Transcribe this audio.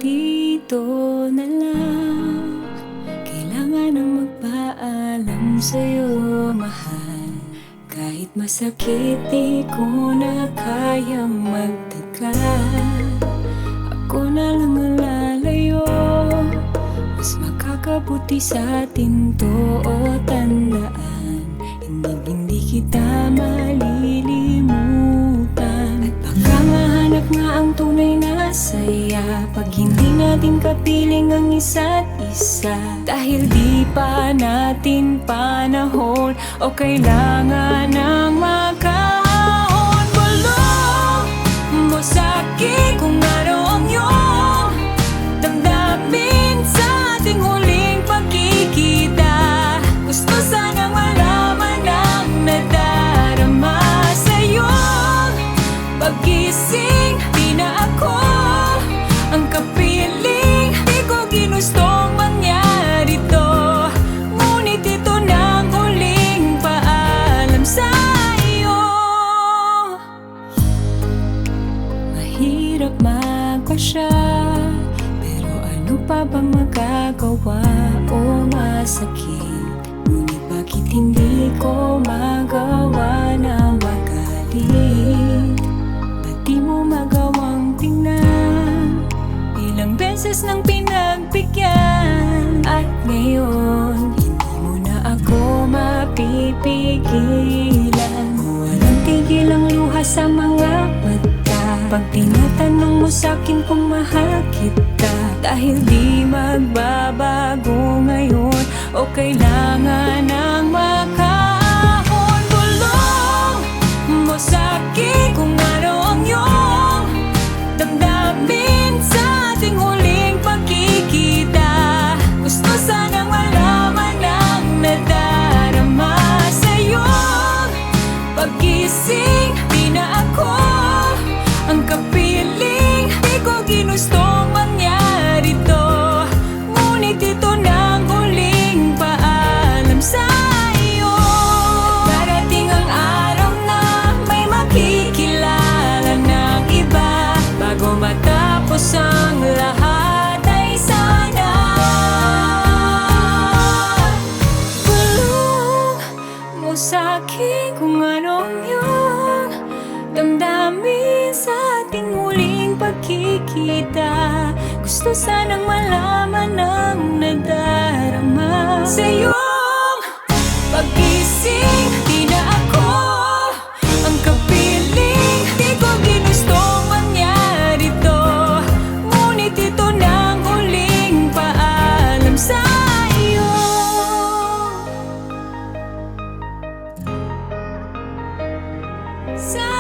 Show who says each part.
Speaker 1: dito na lang. Kailangan nang magpaalam sa'yo, mahal. Kahit masakit, di ko na kayang magtagal. Ako na lang ang lalayo, mas makakabuti sa atin to. O tandaan, hindi kita malilimutan. At baka mahanap nga ang tunay na saya pag hindi natin kapiling ang isa't isa. Dahil di pa natin panahon o kailangan ng makahon. Bulong mo sa'kin kung ano ang iyong damdamin sa ating huling pagkikita. Gusto sanang malaman ang nadarama sa iyong paggising. Di na ako ang kapiling, di ko ginustong mangyari to. Ngunit ito na ang huling paalam sa iyo. Mahirap magpasya, pero ano pa bang magagawa? O masakit, ngunit bakit hindi ko magawa na magalit? Ba't di mo magawang tingnan? Ilang beses nang pinagbigyan, at ngayon hindi mo na ako mapipigilan. Walang tigil ang luha sa mga mata pag tinatanong mo sa'kin kung mahal kita. Dahil di magbabago ngayon o kailangan ng makahon. Bulong mo sa'kin kung ano ang iyong damdamin sa ating huling pagkikita. Gusto sanang malaman ang nadarama sa iyong paggising. Di na ako ang kapiling, di ko ginustong mangyari to. Ngunit ito na ang huling paalam sa iyo. Darating ang araw na may makikilala ng iba. Bago matapos ang lahat ay sana bulong mo sa'kin kung anong iyong damdamin sa ating muling pagkikita. Gusto sanang malaman ang nadarama sa iyong paggising. Di na ako ang kapiling, di ko ginustong mangyari to. Ngunit ito na ang huling paalam sa iyo. Sa